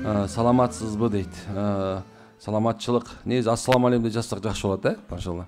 Саламатсызбы дейт. Саламатчылык. Негизи ассаламу алейкум деп жазсак жакшы болот, машалла.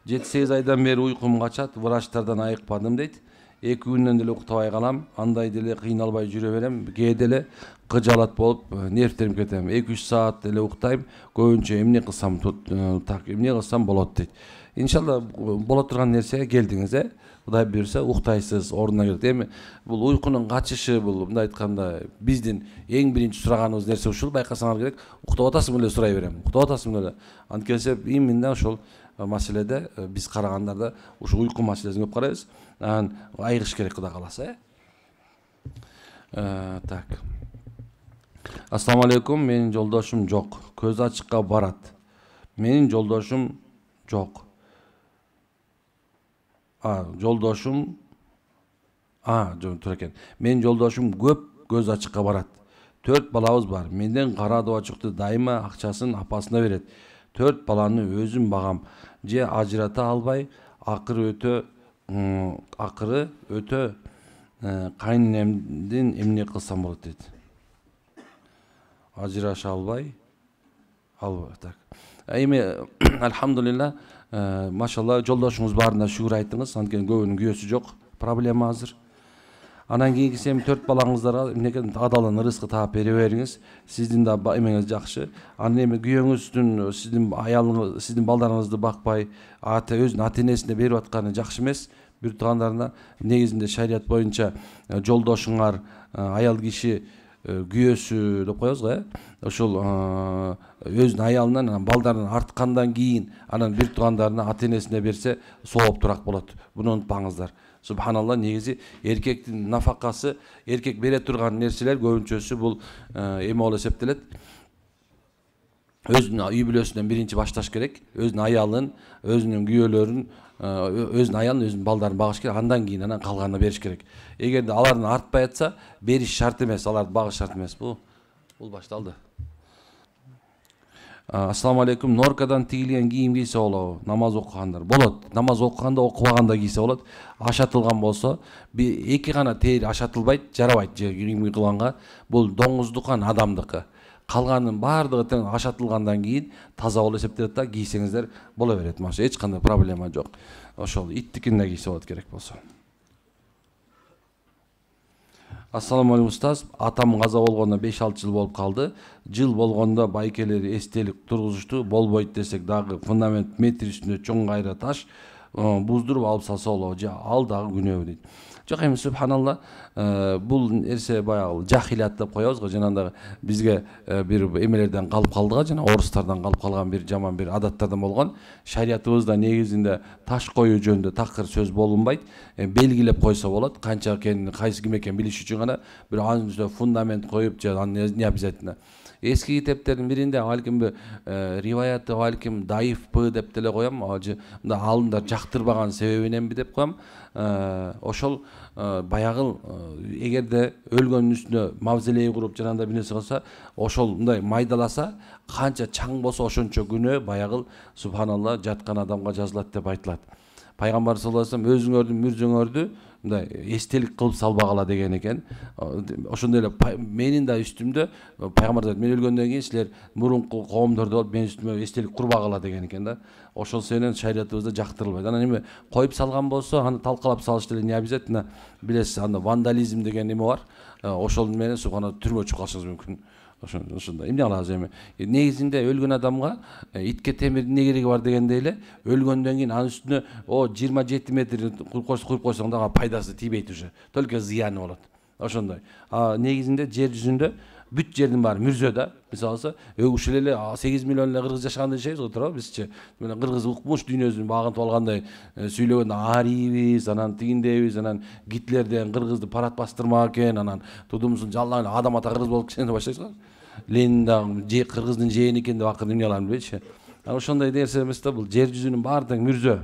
7-8 айдан бери уйкум качат, врачтардан айыкпадым дейт. 2 күндөн деле уктабай калам, андай деле кыйналбай жүрө берем, кээде эле кыжалат болуп, нервтерим кетем. 2-3 саат деле уктайм, көбүнчө эмне кылсам эмне кылсам болот дейт. Иншалла боло турган нерсеге келдиңиз, Кудай буйрса уктайсыз, ордуна келет. Эми бул уйкунун качышы, бул мындай айтканда биздин эң биринчи сураганыбыз нерсе ушул, байкасаңар керек, уктап атасың беле сурай берем. Уктап атасың беле. Анткени именно ошол маселеде биз карагандарда ушу уйку маселесин көп карайбыз. Айыгыш керек Кудай кааласа. Так. Ассаламу алейкум, менин жолдошум жок. Көз ачыкка барат. Менин жолдошум жок. Жолдошум тура экен. Менин жолдошум көп көз ачыкка барат. 4 балабыз бар. Менден кара дубачыкты дайыма акчасын апасына берет. 4 баланы өзүм багам. Же ажырата албай, акыры өтө кайненемдин эмне кылсам болот дейт. Ажыраша албай. Так. Эми алхамдулилла, машалла, жолдошуңуз барына шүгүр айттыңыз, анткени көбүнүн күйөөсү жок, проблема азыр. Анан кийинки сен 4 балаңыздарга эмнекен адалын рызкы таап бере бериңиз. Сиздин да эмеңиз жакшы. Анан эми күйөөңүздүн сиздин аялыңыз, сиздин балдарыңызды бакпай, өзүнүн ата-энесине берип атканы жакшы эмес. Бир туугандарына негизинде шарият боюнча жолдошуңар, аял киши күйөөсү деп коебуз го, ошол өзүнүн аялынан, балдарынан арткандан кийин анан бир туугандарына, ата-энесине берсе сооптураак болот. Буну унутпаңыздар. Субханалла, негизи эркектин нафакасы, эркек бере турган нерселер көбүнчөсү бул эме болуп эсептелет. Өзүнүн үй бүлөсүнөн биринчи башташ керек. Өзүнүн аялын, өзүнүн күйөөлөрүн, өзүнүн аялын, өзүнүн балдарын багыш керек. Андан кийин анан калганын бериш керек. Эгерде алардан артпай атса, бериш шарт эмес, аларды багыш шарт эмес. Бул башталды. Ассаламу алейкум. Норкадан тигилген кийим кийсе болобу? Намаз окугандар. Болот. Намаз окуганда, окубаганда кийсе болот. Ашатылган болсо, эки гана тери ашатылбайт, жарабайт же кийим кылганга. Бул доңуздукан, адамдыкы. Калганын баардыгы тең ашатылгандан кийин таза болуп эсептелет да, кийсеңиздер боло берет. Маша эч кандай проблема жок. Ошол иттикинде кийсе болот керек болсо. Ассаламу алейкум устаз. Атам каза болгондо 5-6 жыл болуп калды. Жыл болгондо байкелери эстелик тургузушту. Болбойт десек дагы фундамент метр үстүндө чоң кайра таш буздуруп алып салса болобу же ал дагы күнөөбү дейт. Жок, эми субханалла, бул нерсе баягы жахилят деп коебуз го, жанагы бизге бир эмелерден калып калдыга, жана орустардан калып калган бир жаман бир адаттардан болгон. Шариятыбызда негизинде таш коюу жөнүндө такыр сөз болунбайт. Белгилеп койсо болот, канча экенин, кайсы ким экенин билиш үчүн гана бир анын үстүнө фундамент коюп же не обязательно. Эски китептердин биринде балким риваяты балким даифпы деп деле коем, мындай алымдар жактырбаган себебиненби деп коем. Ошол баягы эгерде өлгөндүн үстүнө мавзолей куруп жанагындай бир нерсе кылса, ошол мындай майдаласа, канча чаң болсо ошончо күнөө баягы субханалла жаткан адамга жазылат деп айтылат. Пайгамбар саллаллаху алейхи вассалам өзүңөрдүн мүрзөңөрдү мындай эстелик кылып салбагыла деген экен. Ошондой эле менин да үстүмдө пайгамбар айтат, мен өлгөндөн кийин силер мурунку коомдордо болуп менин үстүмө эстелик курбагыла деген экен да. Ошол сенен шариятыбызда жактырылбайт. Анан эми коюп салган болсо, аны талкалап салыш деле не обязательно. Билесиз, анда вандализм деген эме бар. Ошол менен субханалла түрмөгө чыгып калышыңыз мүмкүн. Ошондой эмне кылабыз эми? Негизинде өлгөн адамга итке темирдин эмне кереги бар дегендей эле, өлгөндөн кийин анын үстүнө 27 метр куюп койсоң дагы пайдасы тийбейт уже. Только зыяны болот. Ошондой. Негизинде жер жүзүндө бүт жердин баары мүрзө да. Мисалы, ушул эле 8 миллион эле кыргыз жашаган дешебиз го, туурабы бизче. Мына кыргыз укмуш дүйнөсүн багынтып алгандай сүйлөгөндө арийбиз, анан тигиндебиз, анан Гитлерден кыргызды парад бастырмак экен, анан тудумусун жаллан адам ата кыргыз болуп кеткен деп баштайсыз го. Ленин да кыргыздын жээни экен деп акыры эмне кылам билбейчи. Ошондой нерсе эмес да, бул жер жүзүнүн баары тең мүрзө.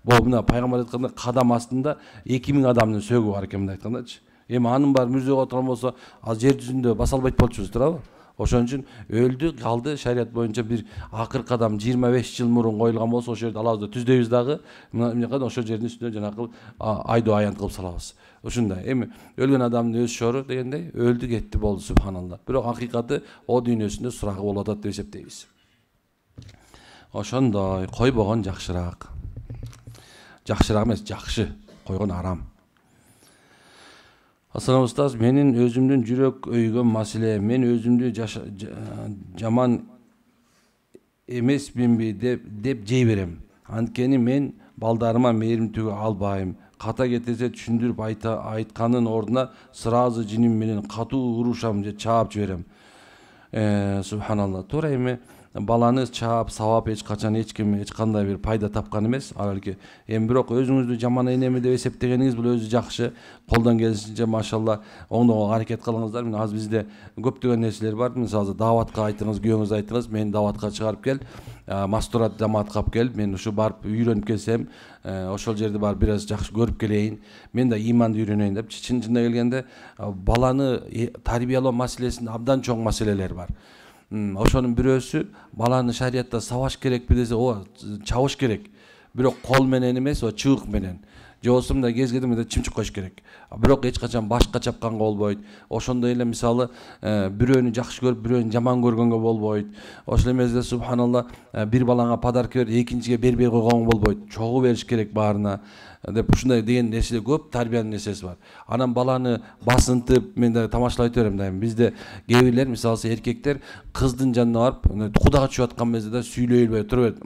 Бул мына пайгамбар айтканда кадам астында 2000 адамдын сөөгү бар экен деп айткандачы. Эми анын баары мүрзөгө отурган болсо, ал жер жүзүндө баса албайт болчубуз, туурабы? Ошон үчүн өлдү калды, шарият боюнча бир акыркы кадам 25 жыл мурун коюлган болсо ошол жерде алабыз да түздөйбүз дагы, мынакей ошол жердин үстүнө жанакы айдоо аянт кылып салабыз. Ушундай. Эми өлгөн адамдын өз шору дегендей өлдү кетти болду, субханалла. Бирок акыйкаты о дүйнөсүндө сурагы болуп атат деп эсептейбиз. Ошондой койбогон жакшыраак. Жакшыраак эмес, жакшы. Койгон арам. Ассалам устаз, менин өзүмдүн жүрөк өйгөн маселе, мен өзүмдү жаман эмесминби деп жей берем. Анткени мен балдарыма мээрим түгө албайм. Ката кетесе түшүндүрүп айтканын ордуна сразу жиним менен катуу урушам же чаап жиберем. Субханалла. Туура эми баланы чаап сабап эч качан эч ким эч кандай бир пайда тапкан эмес. Албетте эми бирок өзүңүздү жаман энеми деп эсептегениңиз бул өзү жакшы. Колдон келишинче машалла оңдоого аракет кылыңыздар. Мен азыр бизде көптөгөн нерселер бар. Мисалы даватка айтыңыз, күйөөңүз айтыңыз, мен даватка чыгарып кел, мастурат жамаатка алып кел, мен ушу барып үйрөнүп келсем, ошол жерди барып бир аз жакшы көрүп келейин. Мен да иманды үйрөнөйүн деп. Чынында келгенде баланы тарбиялоо маселесинде абдан чоң маселелер бар. Ошонун бирөөсү баланы шариятта сабаш керекпи десе, ооба чабыш керек. Бирок кол менен эмес, чыбык менен. Же болбосо мындай кез келгенде чымчык коюш керек. Бирок эч качан башка чапканга болбойт. Ошондой эле мисалы бирөөнү жакшы көрүп, бирөөнү жаман көргөнгө болбойт. Ошол эмеде субханалла бир балаңа подарка бер, экинчиге бербей койгоң болбойт. Чогуу бериш керек баарына деп ушундай деген нерсе көп, тарбиянын нерсеси бар. Анан баланы басынтып, мен да тамашалай берем дайым. Бизде кээ бирлер, мисалы эркектер кыздын жанына барып, кудага түшүп аткан мезде да сүйлөй элбей туруп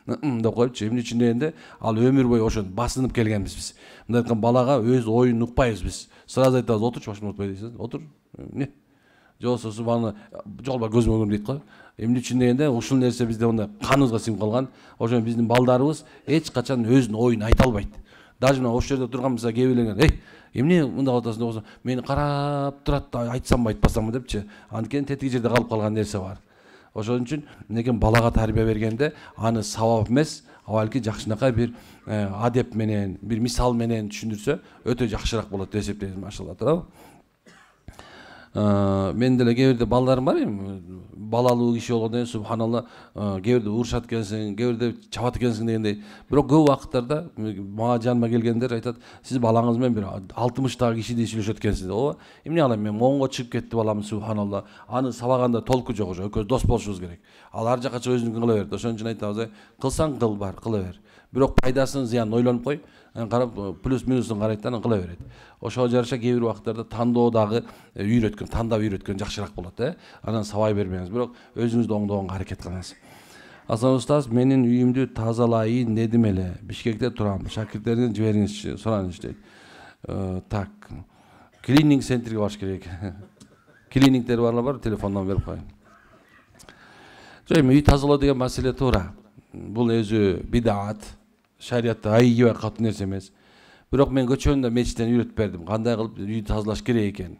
деп коюпчу. Эмне үчүн дегенде, ал өмүр бою ошон басынып келгенбиз биз. Мындай айткан балага өз оюн укпайбыз биз. Сразу айтабыз, отурчу, башын утпай дейсиз. Отур. Эмне? Же болбосо субхана жоголбай көзүмө көрүм дейт го. Эмне үчүн дегенде, ушул нерсе бизде мындай каныбызга сиңип калган. Ошон биздин балдарыбыз эч качан өзүнүн оюн айта албайт. Даже мына ошол жерде турган мисалы кээ бирлер, эмне мындай кылып атасың деп мени карап турат да айтсамбы айтпасамбы депчи. Анткени тетиги жерде калып калган нерсе бар. Ошон үчүн мынекей балага тарбия бергенде аны сабап эмес, балки жакшынакай бир адеп менен, бир мисал менен түшүндүрсө өтө жакшыраак болот деп эсептейм, машалла, туурабы? Мен деле кээ бирде балдарым бар эми, балалуу киши болгондон кийин субханалла кээ бирде урушат экенсиң, кээ бирде чабат экенсиң дегендей. Бирок көп убакыттарда мага жаныма келгендер айтат, сиз балаңыз менен бир 60-тагы кишидей сүйлөшөт экенсиз. Ооба, эмне кылам мен, моңго чыгып кетти балам, субханалла. Аны сабаганда толку жок уже, экөөбүз дос болушубуз керек. Ал ар жака өзүнүкүн кыла берет. Ошон үчүн айтабыз, кылсаң кыл, бар, кыла бер. Бирок пайдасын, зыянын ойлонуп кой, карап плюс минусун карайт да, кыла берет. Ошого жараша кээ бир убакыттарда тандоодагы үйрөткөн, тандап үйрөткөн жакшыраак болот, Анан сабай бермеңиз, бирок өзүңүздү оңдогонго аракет кылыңыз. Асан устаз, менин үйүмдү тазалайын дедим эле. Бишкекте турам. Шакирттерден жибериңизчи, сураңыз дейт. Так. Клининг центрге барыш керек. Клинингтер бар, телефондон берип коюн. Эми үй тазалоо деген маселе туура. Бул өзү бидаат. Шариятта айгибай катуу нерсе эмес. Бирок мен көчөндө мечиттен үйрөтүп бердим. Кандай кылып үйдү тазалаш керек экен.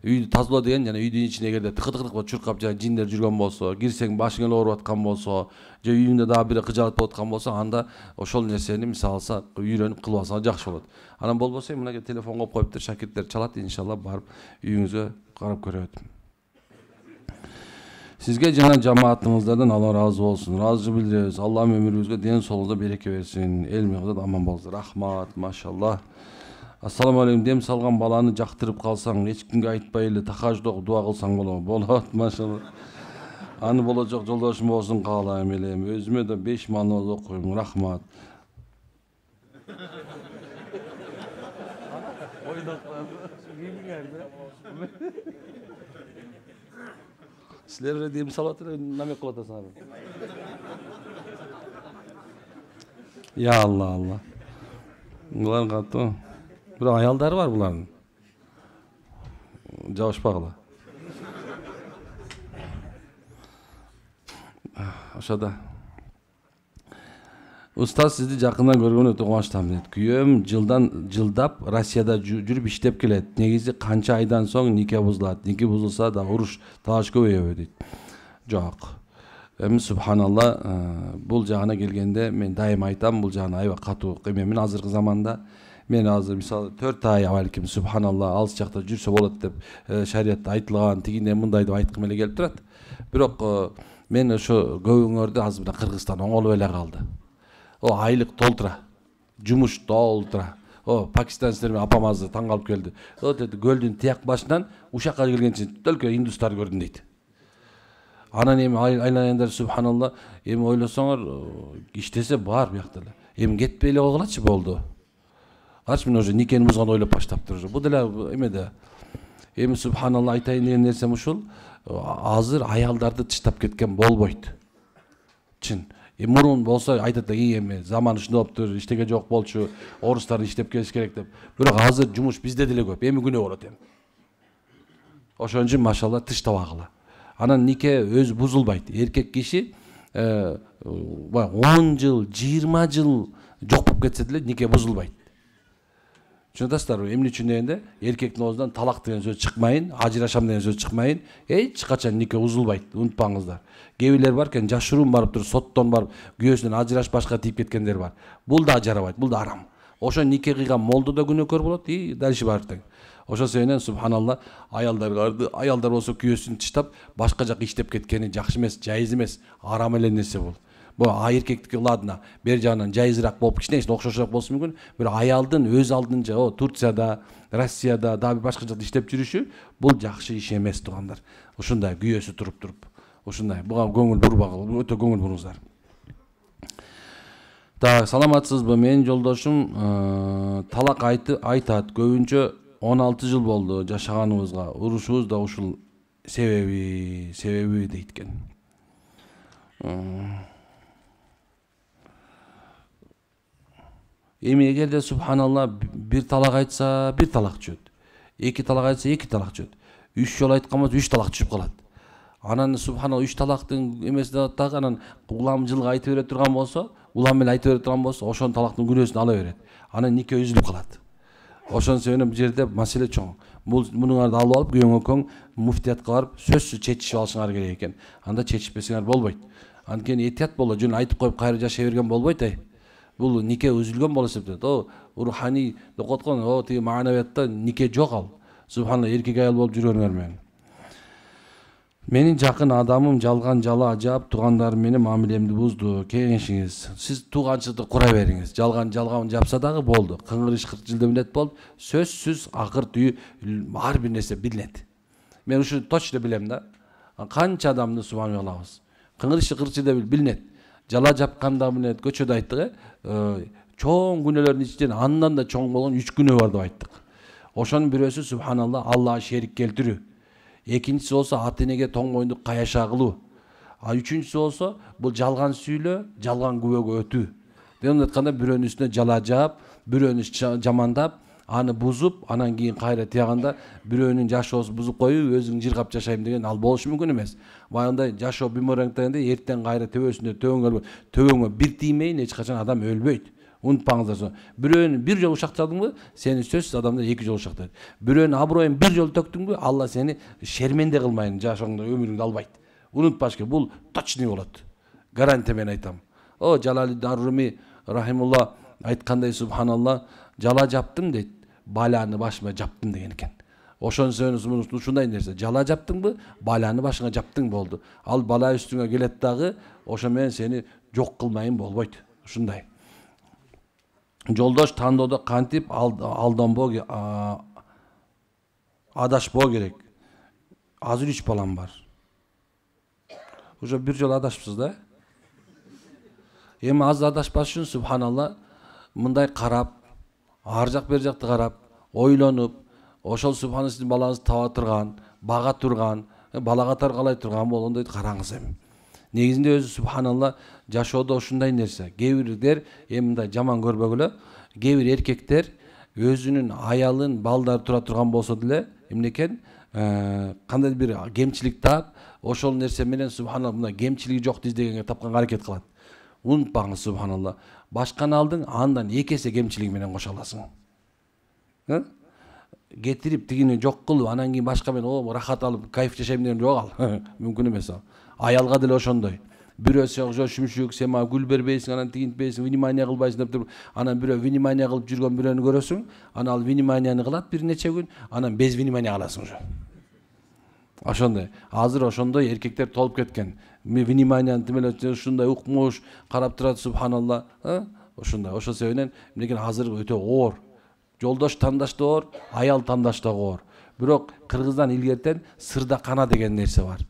Үйдү тазалоо деген жана үйдүн ичине эгерде тыкы-тыкы болуп чуркап жана жиндер жүргөн болсо, кирсең башың эле ооруп аткан болсо, же үйүңдө дагы бир кыжаат болуп аткан болсо, анда ошол нерсени мисалы алса, үйрөнүп кылып алсаң жакшы болот. Анан болбосо мынакей телефон коюп коюптур, шакирттер чалат, иншалла барып үйүңүзгө карап көрөт. Сизге жана жамаатыңыздардан Алла разы болсун. Разы билдиребиз. Аллам өмүрүңүзгө ден соолугуңузга береке берсин. Эл менен аман болуңуздар. Рахмат, машалла. Ассаламу алейкум. Дем салган баланы жактырып калсаң, эч кимге айтпай эле тахажжуд окуп дуа кылсаң болобу? Болот, машалла. Аны болочок жолдошум болсун каалайм эле. Өзүмө да 5 намаз окуйм. Рахмат. Силер дем салып атыр, намек кылып атасыңар. Я Алла. Булар катуу. Бирок аялдары бар булардын. Жабышпагыла. Ошода. Устаз, сизди жакындан көргөнү өтө кубанычтамын. Күйөөм жылдап Россияда жүрүп иштеп келет. Негизи канча айдан соң нике бузулат. Нике бузулса да уруш талаш көбөйөбү дейт. Жок. Эми субханалла, бул жагына келгенде мен дайым айтам, бул жагына аябай катуу эмемин азыркы заманда. мен азыр мисалы 4 ай балким субханалла алыс жакта жүрсө болот деп шариятта айтылган тигиндей мындай деп айткым эле келип турат. Бирок мен ошо көбүңөрдү азыр мына Кыргызстан оңолуп эле калды. О айлык толтура, жумуш толтура. О пакистанецтер менен апам азыр таң калып келди. О деди көлдүн тияк башынан ушакка келгенче өлкө индустар көрдүм дейт. Анан эми айланандар субханалла, эми ойлосоңор иштесе бар биякта эле. Эми кетпей эле койгулачы болду. Карчы мен уже никени бузган ойлоп баштаптыр уже. Бул деле эмеде. Эми субханалла айтайын деген нерсем ушул. Азыр аялдарды тыштап кеткен болбойт. Чын. Мурун болсо айтат эле эми заман ушундай болуптур, иштеге жок болчу, орустар иштеп келиш керек деп. Бирок азыр жумуш бизде деле көп. Эми күнөө болот эми. Ошон үчүн машалла тыштабагыла. Анан нике өз бузулбайт. Эркек киши 10 жыл, 20 жыл жок болуп кетсе деле нике бузулбайт. Түшүнөсүздарбы? Эмне үчүн дегенде, эркектин оозунан талак деген сөз чыкмайын, ажырашам деген сөз чыкмайын, эч качан нике узулбайт, унутпаңыздар. Кээ бирлер бар экен, жашыруун барып туруп, соттон барып, күйөөсүнөн ажыраш башка тийип кеткендер бар. Бул да жарабайт, бул да арам. Ошо нике кыйган молду да күнөөкөр болот, дальше бар тең. Ошо себептен субханалла аялдар болсо күйөөсүн тыштап, башка жака иштеп кеткени жакшы эмес, жайыз эмес, арам эле нерсе бул. Бу эркектики ладно, бер жагынан жайызыраак болуп кичине окшошураак болушу мүмкүн. Бир аялдын өз алдынча Турцияда, Россияда, дагы башка жакта иштеп жүрүшү бул жакшы иш эмес туугандар. Ушундай күйөөсү туруп. Ушундай. Буга көңүл бурбагыла, өтө көңүл буруңуздар. Так, саламатсызбы? Менин жолдошум талак айтат. Көбүнчө 16 жыл болду жашаганыбызга. Урушубуз да ушул себеби дейт экен. Эми эгерде субханалла бир талак айтса, бир талак түшөт. 2 талак айтса, 2 талак түшөт. 3 жолу айткан болсо 3 талак түшүп калат. Анан субханалла 3 талактын эмесине дагы анан улам жылга айтып бере турган болсо, улам менен айтып бере турган болсо, ошон талактын күнөөсүн ала берет. Анан нике үзүлүп калат. Ошон себептен бул жерде маселе чоң. Мунуңарды алып алып, күйөөңө муфтиятка барып, сөзсүз чечишип алышыңар керек экен. Анда чечишпесеңер болбойт. Анткени этият боло, жөн айтып коюп кайра жашай берген болбойт ай. Бул нике үзүлгөн боло эсептелет. О, руханий деп коткон, о тиги маанавиятта нике жок ал. Субханалла, эркек аял болуп жүргөнүңөр менен. Менин жакын адамым жалган жала жаап туугандарым менен мамилемди бузду. Кеңешиңиз. Сиз тууганчылыкты кура бериңиз. Жалган жапса дагы болду. Кыңгырыш 40 жылда билет болду. Сөзсүз акыр түйү ар бир нерсе билинет. Мен ушу точно билем да. Канча адамды субхан кылабыз. Кыңгырыш 40 жылда билинет. Жала жапканда билинет. Көчөдө айттык, чоң күнөөлөрдүн ичинен андан да чоң болгон 3 күнөө бар деп айттык. Ошонун бирөөсү субханалла Аллага шерик келтирүү. Экинчиси болсо ата-энеге тоң моюндук каяша кылуу. Үчүнчүсү болсо бул жалган сүйлөө, жалган күбөгө өтүү. Демек айтканда бирөөнүн үстүнө жала жаап, бирөөнү жамандап, аны бузуп, анан кийин кайра тияганда бирөөнүн жашоосун бузуп коюп, өзүң жыргап жашайм деген ал болушу мүмкүн эмес. Баягындай жашоо бумеранг дегенде эртең кайра төбөңө бир тиймейин эч качан адам өлбөйт. Унутпаңыздар. Бирөөнү бир жолу ушактадыңбы, сени сөзсүз адамдар 2 жолу ушактайт. Бирөөнүн аброюн бир жолу төктүңбү, Алла сени шерменде кылмайын, жашооңдо өмүрүңдү албайт. Унутпаш керек, бул точный болот. Гарантия менен айтам. О, Жалалиддин Руми рахимулла айткандай субханалла, жала жаптым дейт, баланы башыма жаптым деген экен. Ошон сөзүн ушундай нерсе. Жала жаптыңбы, баланы башыңа жаптың болду. Ал бала үстүңө келет дагы, ошо менен сени жок кылмайын болбойт. Ушундай. Жолдош тандоодо кантип алданбоо, адашпоо керек. Азыр 3 балам бар. Уже бир жолу адашыпсыз да? Эми азыр адашпаш үчүн субханалла мындай карап, ар жак бер жакты карап, ойлонуп, ошол субханалла сиздин балаңызды таба турган, бага турган, балага таргалай турган болгондой караңыз эми. Негизинде өзү субханалла жашоодо ушундай нерсе. Кээ бирлер эми мындай жаман көрбөгүлө, кээ бир эркектер өзүнүн аялын, балдары тура турган болсо деле эмне экен, кандай бир кемчилик таап, ошол нерсе менен субханалла мындай кемчилиги жокtu издегенге тапканга аракет кылат. Унутпаңыз субханалла. Башканы алдың, андан 2 эсе кемчилиги менен кошо аласың. Кетирип тигини жок кылып, анан кийин башка менен рахат алып, кайф жашайм деген жок ал. Мүмкүн эмес ал. Аялга деле ошондой. бирөө жок шүмшүк сен мага гүл бербейсиң, анан тигинтпейсиң, внимание кылбайсың деп туруп, анан бирөө внимание кылып жүргөн бирөөнү көрөсүң, анан ал вниманияны кылат бир нече күн, анан без внимания каласың уже. Ошондой. Азыр ошондой эркектер толуп кеткен. Вниманияны тимелеп ушундай укмуш карап турат, субханалла. Ошондой. Ошол себептен мынекен азыр өтө оор. Жолдош тандаш да оор, аял тандаш да оор. Бирок кыргыздан илгертен сырда кана деген нерсе бар.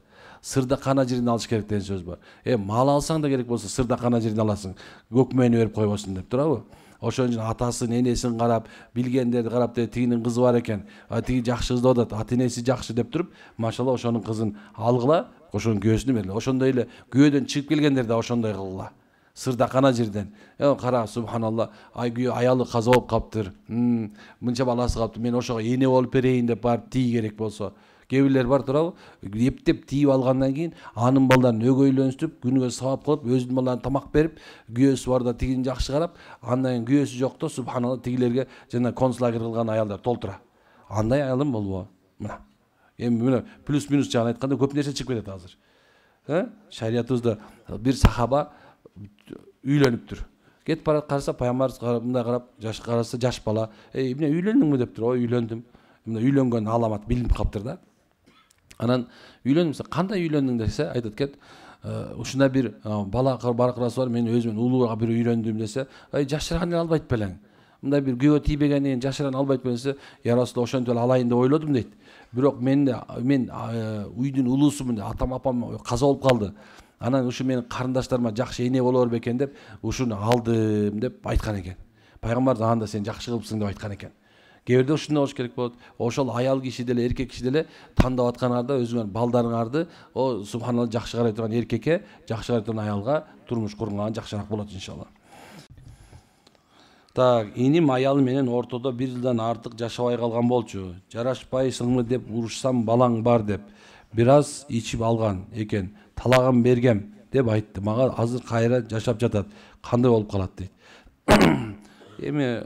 Сырда кана жерин алыш керек деген сөз бар. Мал алсаң да керек болсо сырда кана жерин аласың. Көкмөөнү берип койбосун деп турабы? Ошон үчүн атасын, энесин карап, билгендерди карап тигинин кызы бар экен, тиги жакшы кыз атат, ата энеси жакшы деп туруп, машалла ошонун кызын алгыла, ошонун күйөөсүнө бергиле. Ошондой эле күйөөдөн чыгып келгендер да ошондой кылгыла. Сырда кана жерден. Кара, субханалла, күйөө аялы каза болуп каптыр. Мынча баласы каптыр. Мен ошого эне болуп берейин деп барып тии керек болсо. Кээ бирлер бар турабы? Эптеп тиип алгандан кийин анын балдарын өгөйлөнүстүрүп, күнүгө сабап кылып, өзүнүн балдарына тамак берип, күйөөсү барда тигин жакшы карап, андан кийин күйөөсү жокто субханалла тигилерге жана концлагер кылган аялдар толтура. Андай аялым болбо. Мына. Мына плюс минус жагын айтканда көп нерсе чыгып кетет азыр. Шариятыбызда бир сахаба үйлөнүптүр. Кетип барат, караса пайгамбар мындай карап, жаш караса жаш бала, эмне үйлөндүңбү деп тур, үйлөндүм. Мына үйлөнгөн аламат билинип каптыр да. Анан үйлөндүм, кандай үйлөндүң десе, айтат экен, ушундай бир бала баракырасы бар, мен өзүмөн улууга бир үйлөндүм десе, жашырган эле албайт белең. Мындай бир күйөө тийбегенден жашырган албайт белең десе, я Расул ошентип эле алайын деп ойлодум дейт. Бирок мен үйдүн улуусумун, атам апам каза болуп калды. Анан ушу менин карындаштарыма жакшы эне болор бекен деп, ушуну алдым деп айткан экен. Пайгамбар да анда сен жакшы кылыпсың деп айткан экен. Кээ бирде ушундай болуш керек болот. Ошол аял киши деле, эркек киши деле тандап атканыңарда өзүңөр балдарыңарды, субханалла жакшы карай турган эркекке, жакшы карай турган аялга турмуш курган жакшыраак болот иншалла. Так, иним аялы менен ортодо 1 жылдан артык жашабай калган болчу. Жарашпайсыңбы деп урушсам балаң бар деп. Бир аз ичип алган экен. Талагын бергем деп айтты. Мага азыр кайра жашап жатат. Кандай болуп калат дейт. Эми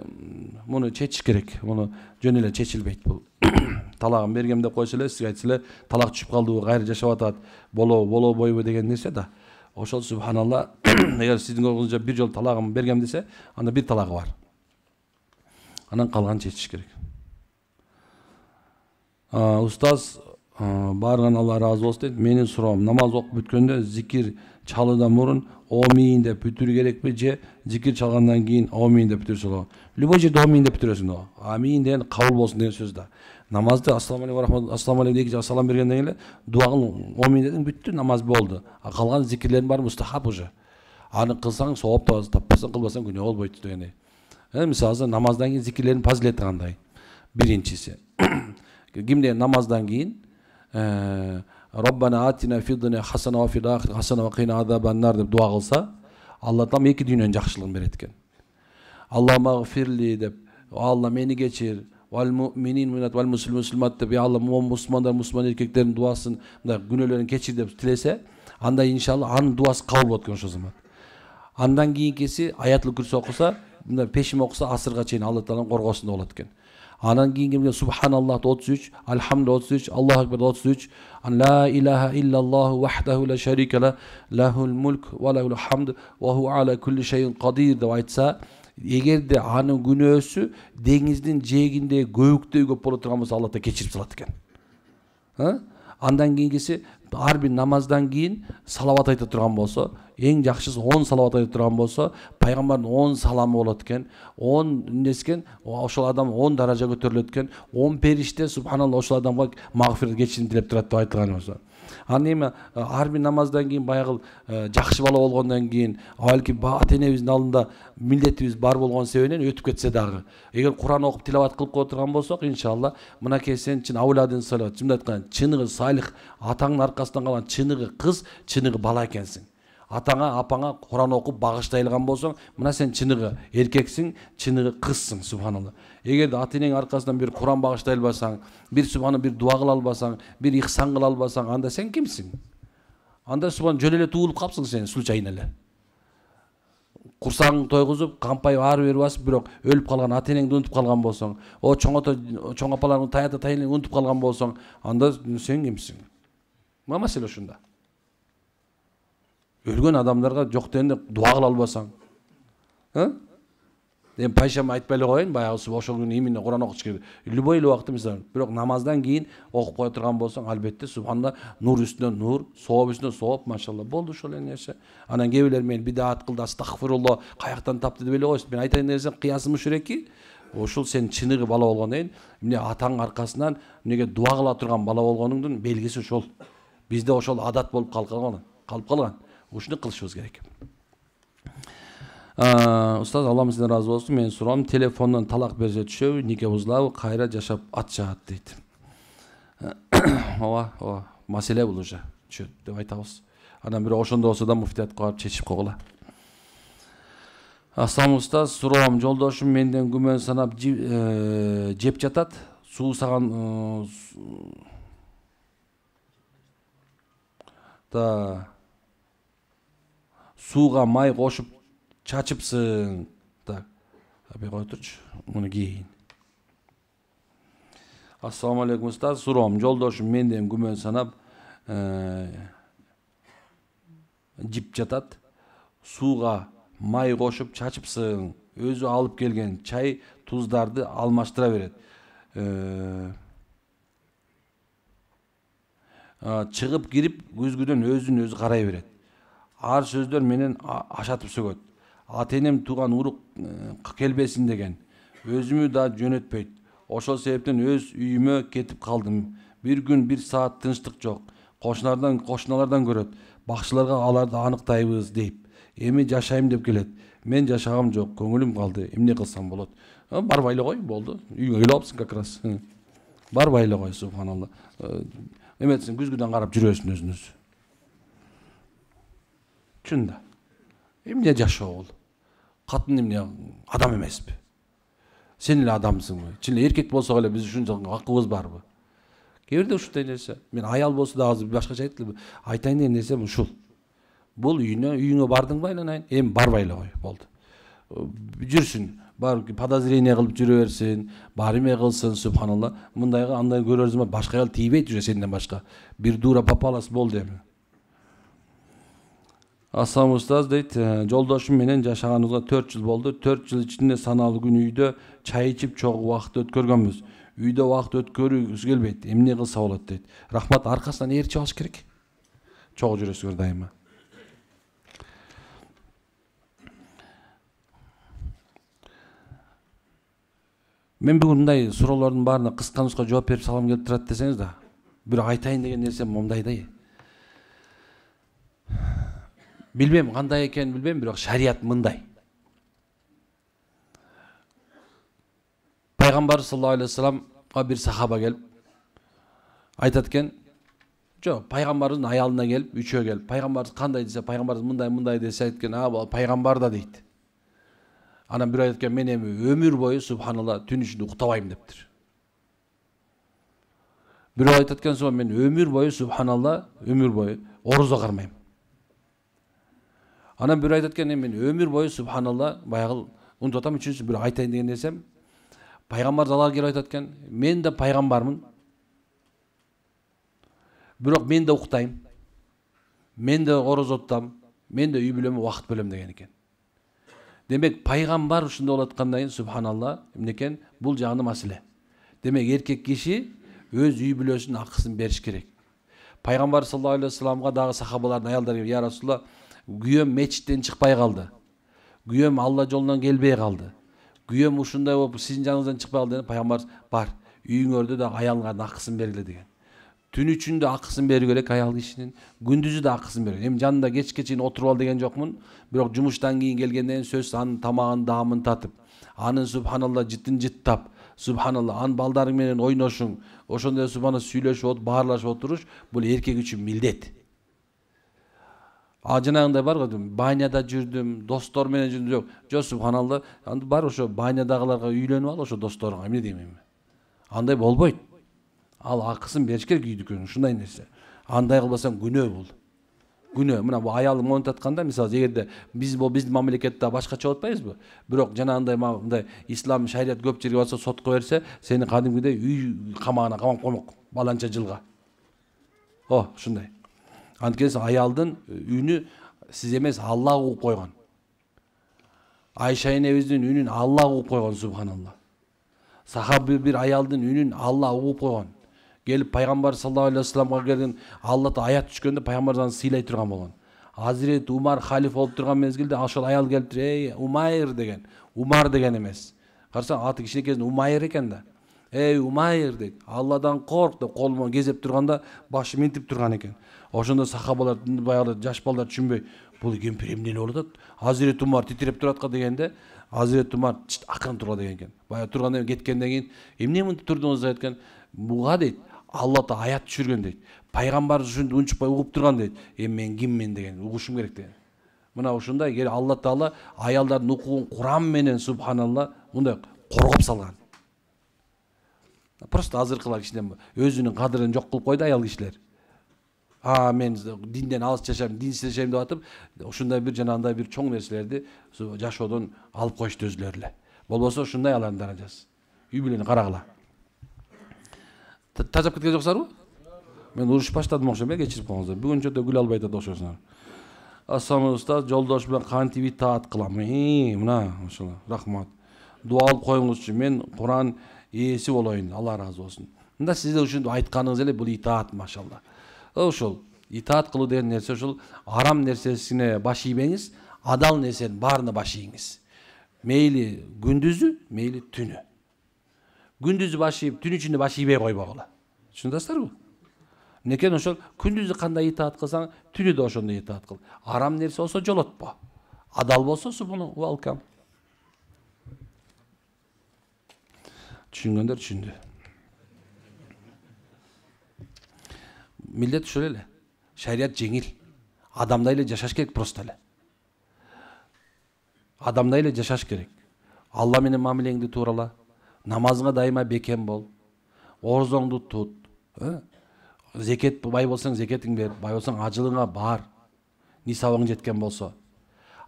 муну чечиш керек. Муну жөн эле чечилбейт бул. Талагын бергем деп койсо эле, сизге айтса эле, талак түшүп калдыбы, кайра жашап атат, болобойбу деген нерсе да. Ошол субханалла, эгер сиздин колуңузда 1 жол талагын бергем десе, анда 1 талагы бар. Анан калганын чечиш керек. Устаз, барган Алла разы болсун дейт. Менин суроом, намаз окуп бүткөндө зикир чалуудан мурун омин деп бүтүрүү керекпи же зикир чалгандан кийин омин деп бүтүрсө болобу? Любой жерде омин деп бүтүрөсүң да. Амин деген кабыл болсун деген сөз да. Намазды ассаламу алейкум рахмат, ассаламу алейкум эки жака салам бергенден кийин дуа кыл, омин дедиң, бүттү, намаз болду. Калган зикирлердин баары мустахаб уже. Аны кылсаң сооп табасың, таппасаң кылбасаң күнөө болбойт дегендей. Мисалы намаздан кийин зикирлердин фазилети кандай? Биринчиси. Кимде намаздан кийин Роббана атина фид дуния хасана ва фил ахирати хасана ва кина азабан нар деп дуа кылса, Алла таам эки дүйнөнүн жакшылыгын берет экен. Аллахумма гфирли деп, Алла мени кечир, вал муъминин минат вал муслимат деп, Алла мусулмандар, мусулман эркектердин дуасын, мындай күнөөлөрүн кечир деп тилесе, анда иншалла анын дуасы кабыл болот экен ошол замат. Андан кийинкиси аятыл күрсү окуса, мындай пешим окуса асырга чейин Алла тааланын коргоосунда болот экен. Анан кийинки Субханаллах 33, Алхамду 33, Аллаху акбар 33, ла илаха иллаллаху вахдаху ла шарика ла, лахул мулк ва лахул хамд ва ху аля кулли шайин кадир деп айтса, эгерде анын күнөөсү деңиздин жээгинде көбүктөй көп боло турган болсо, Алла та кечирип салат экен. Андан кийинкиси ар бир намаздан кийин салават айта турган болсо, эң жакшысы 10 салават айта турган болсо, пайгамбардын 10 саламы болот экен. 10 нескен, ошол адам 10 даража көтөрүлөт экен. 10 периште субханалла ошол адамга магфират кечирим тилеп турат деп айтылган болсо. Аны эми ар бир намаздан кийин баягы жакшы бала болгондон кийин, балки ата энебиздин алдында милдетибиз бар болгон себебинен өтүп кетсе дагы, эгер Куран окуп тилават кылып кое турган болсок, иншалла, мынакей сен чын ауладын салат, чын айткан чыныгы салих, атаңдын аркасынан калган чыныгы кыз, чыныгы бала экенсиң. Атаңа, апаңа Куран окуп багыштай алган болсоң, мына сен чыныгы эркексиң, чыныгы кызсың, субханалла. Эгерде ата энең аркасынан бир Куран багыштай албасаң, бир субхана бир дуа кыла албасаң, бир ихсан кыла албасаң, анда сен кимсиң? Анда субхан жөн эле туулуп капсың сен случайно эле. Курсаң тойгузуп, кампай ары бери басып, бирок өлүп калган ата энеңди унутуп калган болсоң, чоң апаларыңды таята тайылын унутуп калган болсоң, анда сен кимсиң? Маселе ушунда. Өлгөн адамдарга жок дегенде дуа кыла албасаң. Эми пайшама айтпай эле коеюн, баягы ошол күнү именно Куран окуш керек. Любой эле убакта мисалы, бирок намаздан кийин окуп кое турган болсоң, албетте субханалла, нур үстүнө нур, сооп үстүнө сооп, машалла. Болду ошол эле нерсе. Анан кээ бирлер мен бидат кылды, астагфирулла, каяктан тапты деп эле койсун. Мен айтайын десем, кыясым ушуреки, ошол сен чыныгы бала болгондон кийин, эмне атаң аркасынан эмнеге дуа кыла турган бала болгонуңдун белгиси ошол. Бизде ошол адат болуп калып калган. Ушуну кылышыбыз керек. Устаз, Аллам сизден разы болсун. Менин суроом, телефондон талак берсе түшөбү, нике бузулабы, кайра жашап атышат дейт. Ооба, маселе бул уже түшөт деп айтабыз. Анан бирок ошондо болсо да муфтиятка барып чечип койгула. Ассалам устаз, суроом, жолдошум менден күмөн санап жеп жатат. Суусаган сууга май кошуп чачыпсың. Так. Бей кой турчу. Муну кийин. Ассаламу алейкум устаз, суроом, жолдошум менден күмөн санап жип жатат. Сууга май кошуп чачыпсың. Өзү алып келген чай туздарды алмаштыра берет. Чыгып кирип көзгүдөн өзүн өзү карай берет. Ар сөздөр менен ашатып сөгөт. Ата-энем тууган урук келбесин деген. Өзүмү да жөнөтпөйт. Ошол себептен өз үйүмө кетип калдым. Bir gün 1 saat тынчтык жок. Кошуналардан көрөт. Бакчыларга аларды аныктайбыз дейп. Эми жашайм деп келет. Мен жашагам жок, көңүлүм калды. Эмне кылсам болот? Барбай эле кой, болду. Үйгө келип алыпсың как раз. Барбай эле кой, субханалла. Эметсиң күзгүдөн карап жүрөсүң өзүңүз. Чында. Эмне жашоо бул? Катын эмне адам эмеспи? Сен эле адамсыңбы? Чын эле эркек болсок эле биз ушунчалык акыбыз барбы? Кээ бирде ушундай нерсе. Мен аял болсо да азыр башкача айтылды. Айтайын деген нерсем ушул. Бул үйүңө бардыңбы айланайын? Эми барбай эле кой, болду. Жүрсүн, бар подозрение кылып жүрө берсин, бар эме кылсын, субханалла. Мындайга андай көрөрсүң, башка аял тийбейт уже сенден башка. Бир дура попалась болду эми. Ассалам устаз дейт, жолдошум менен жашаганыбызга 4 жыл болду. 4 жыл ичинде саналуу күн үйдө чай ичип чогуу убакыт өткөргөнбүз. Үйдө убакыт өткөрүүбүз келбейт. Эмне кылса болот дейт. Рахмат, аркасынан ээрчип алыш керек. Чогуу жүрөсүңөр дайыма. Мен бүгүн мындай суроолордун баарына кыска нуска жооп берип салгым келип турат десеңиз да. Бирок айтайын деген нерсем мындай да. Билбейм кандай экенин билбейм, бирок шарият мындай. Пайгамбар саллаллаху алейхи вассаламга бир сахаба келип айтат экен, жок, пайгамбардын аялына келип, үчөө келип, пайгамбарыбыз кандай десе, пайгамбарыбыз мындай десе айткан, бул пайгамбар да дейт. Анан бир айтат экен, мен эми өмүр бою субханалла түн ичинде уктабайм дептир. Бирөө айтат экен, мен өмүр бою субханалла, өмүр бою орозо кармайм. Анан бир айтат экен, мен өмүр бою субханалла, баягы унутуп атам, үчүнчүсү бир айтайын деген нерсем, пайгамбар залал келип айтат экен, мен да пайгамбармын. Бирок мен да уктайм. Мен да орозо тутам, мен да үй бүлөмө убакыт бөлөм деген экен. Демек пайгамбар ушундай болуп аткандан кийин субханалла, эмне экен? Бул жагында маселе. Демек эркек киши өз үй бүлөсүнүн акысын бериш керек. Пайгамбар саллаллаху алейхи вассаламга дагы сахабалардын аялдары, я Расулалла, күйөөм мечиттен чыкпай калды. Күйөөм Алла жолунан келбей калды. Күйөөм ушундай болуп сиздин жаныңыздан чыкпай калды. Пайгамбар бар, үйүңөрдө да аялыңардын акысын бергиле деген. Түн үчүн да акысын берүү керек аял кишинин, күндүзү да акысын берүү. Эми жанында кечке чейин отуруп ал деген жокмун, бирок жумуштан кийин келгенден сөз анын тамагын даамын татып, анын субханалла жытын жыттап, субханалла анын балдарың менен ойношуң, ошондой субханалла сүйлөшүп, баарлашып отуруш, бул эркек үчүн милдет. Жанагындай бар го, баняда жүрдүм, достор менен жүрдүм, жок субханалла, анда бар ошо банядагыларга үйлөнүп ал, ошо досторуңа, эмне дейм эми. Андай болбойт. Ал акысын бериш керек үйдүкүнүн, ушундай нерсе. Андай кылбасаң күнөө бул. Күнөө. Мына бу аялым монтуп атканда, мисалы, эгерде биздин мамлекетте башкача болуп атпайбызбы? Бирок жанагындай мындай ислам шарият көп жерге барса сотко берсе, сени кадимгидей үй камагына камап коймок, баланча жылга. Ушундай. Анткени аялдын үйүнү Сиз эмес, Аллах угуп койгон. Айша энебиздин үнүн Аллах угуп койгон, субханалла. Сахаби bir аялдын үнүн Аллах угуп койгон. Келип пайгамбар саллаллаху алейхи вассаламга келген, Аллахта аят түшкөндө пайгамбардан сыйлай турган болгон. Hazreti Umar халиф болуп турган мезгилде ошол аял келип туруп, "Эй, Умайр" деген. Умар деген эмес. Карасаң аты кичинекейден Умайр экен да. "Эй, Умайр" дейт. "Алладан корк" деп колума кезеп турганда башы минтип турган экен. Ошондо сахабалар, баягы жаш балдар түшүнбөй, бул кемпир эмне болуп атат? Hazreti Umar титиреп туратка дегенде, Hazreti Umar акырын турга деген экен. Баягы тургандан кеткенден кийин, "Эмне мынтип турдуңуз?" деп айткан. "Буга" дейт, "Аллахта аят түшүргөн" дейт. Пайгамбар ушинтип унчукпай угуп турган дейт. Мен киммен деген угушум керек деген. Мына ушундай кел Алла Таала аялдардын укугун Куран менен, субханалла, мындай коргоп салган. Просто азыркылар кичинен өзүнүн кадырын жок кылып койду аял кишилер. Мен динден алыс жашайм, динсиз жашайм деп атып, ушундай бир жанагындай бир чоң нерселерди жашоодон алып коюшту өзүлөрү эле. Болбосо ушундай алардын даражасы. Үй бүлөнү карагыла. Тажап кеткен жоксузарбы? Мен уруш баштадым окшойм, кечирип коюңуздар. Бүгүнчө да күлө албай атат окшойсуңар. Ассаламу устаз, жолдош менен кантип итаат кылам? Мына, ошол. Рахмат. Дуа алып коюңузчу. Мен Куран ээси болоюн. Алла ыраазы болсун. Мында сиздер ушинтип айтканыңыз эле бул итаат, машалла. Ошол итаат кылуу деген нерсе ошол арам нерсесине баш ийбеңиз, адал нерсенин баарына баш ийиңиз. Мейли күндүзү, мейли түнү. Күндүзү баш ийип, түн ичинде баш ийбей койбогула. Түшүндүңүздөрбү? Некен ошол күндүзү кандай итаат кылсаң, түнү да ошондой итаат кыл. Арам нерсе болсо жолотпо. Адал болсо субхану welcome. Түшүнгөндөр түшүндү. Милдет ушул эле. Шарият жеңил. Адамдай эле жашаш керек просто эле. Адамдай эле жашаш керек. Алла менен мамилеңди туурала. Намазыңа дайыма бекем бол. Орзоңду тут. Зекет бай болсаң зекетиң бер, бай болсаң ажылыңа бар. Нисабың жеткен болсо.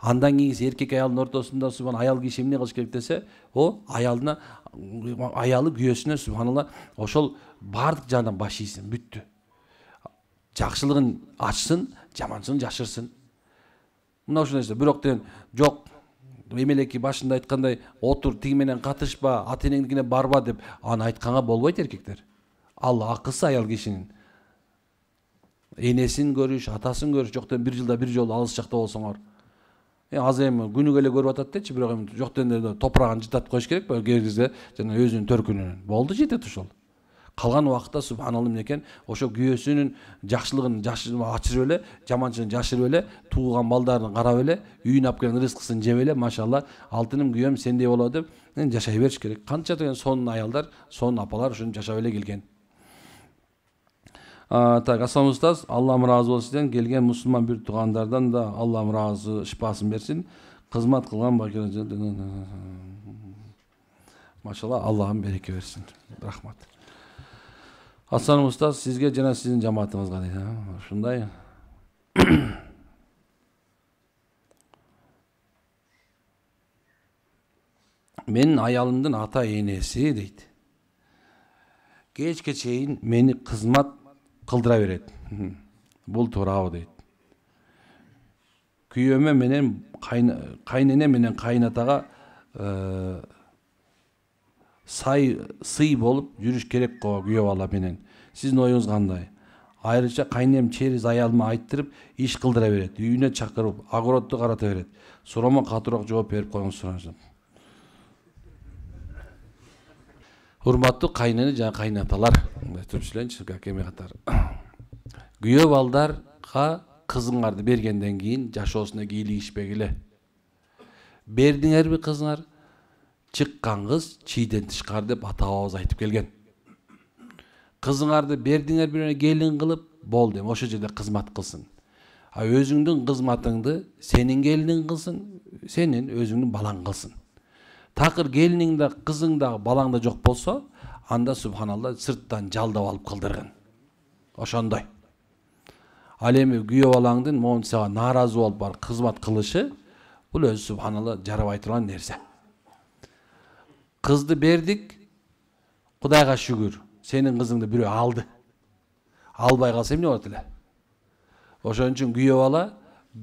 Андан кийин эркек аялдын ортосунда субхан аял киши эмне кылыш керек десе, аялына аялы күйөөсүнө субханалла ошол бардык жагынан баш ийсин, бүттү. Жакшылыгын ачсын, жаманчылыгын жашырсын. Мына ушундай нерсе. Бирок деген жок. Эмелеки башында айткандай, отур тиги менен катышпа, ата-энеңдикине барба деп аны айтканга болбойт эркектер. Ал акысы аял кишинин. Энесин көрүш, атасын көрүш, жоктон бир жылда бир жолу алыс жакта болсоңор. Азыр эми күнүгө эле көрүп атат дечи, бирок эми жоктон эле топурагын жытат коюш керек, кергизде жана өзүнүн төркүнүнөн. Болду жетет ошол. Калган убакытта субханалла менен ошо күйөөсүнүн жакшылыгын ачырып эле, жаманчылыгын жашырып эле, тууган балдарын карап эле, үйүнө алып келген рызкысын жеп эле, машалла, алтыным күйөөм сендей боло деп жашай бериш керек. Канча деген сонун аялдар, сонун апалар ушуну жашап эле келген. Так, ассаламу устаз, Аллахым разы болсун сизден, келген мусулман бир туугандардан да Аллахым разы, шифасын берсин. Кызмат кылган бакира. Машалла, Аллахым береке берсин. Рахмат. Ассаламу устаз, сизге жана сиздин жамаатыңызга дейт. Ушундай. Менин аялымдын ата энеси дейт. Кечке чейин мени кызмат кылдыра берет. Бул туурабы дейт. Күйөөмө менен кайнене менен кайнатага сый болуп жүрүш керек го күйөө бала менен. Сиздин оюңуз кандай? Айрыча кайнем через аялыма айттырып иш кылдыра берет. Үйүнө чакырып, огородду карата берет. Суроомо катуураак жооп берип коюңуз сурашым. Урматтуу кайнене жана кайнаталар, түшүнчү какеме катар. Күйөө балдарга кызыңарды бергенден кийин жашоосуна кийлигишпегиле. Бердиңерби кызыңар? Чыккан кыз чийден тышкар деп ата-бабабыз айтып келген. Кызыңарды бердиңер бирөөнө келин кылып, болду эми ошол жерде кызмат кылсын. Өзүңдүн кызматыңды сенин келиниң кылсын, сенин өзүңдүн балаң кылсын. Такыр келиниң да, кызың да, балаң да жок болсо, анда субханалла сырттан жалдап алып кылдыргын. Ошондой. Ал эми күйөө балаңдын моун сага нааразы болуп бар кызмат кылышы, бул өзү субханалла жарабай турган нерсе. Кызды бердик, Кудайга шүгүр, сенин кызыңды бирөө алды. Албай калса эмне болот эле? Ошон үчүн күйөө бала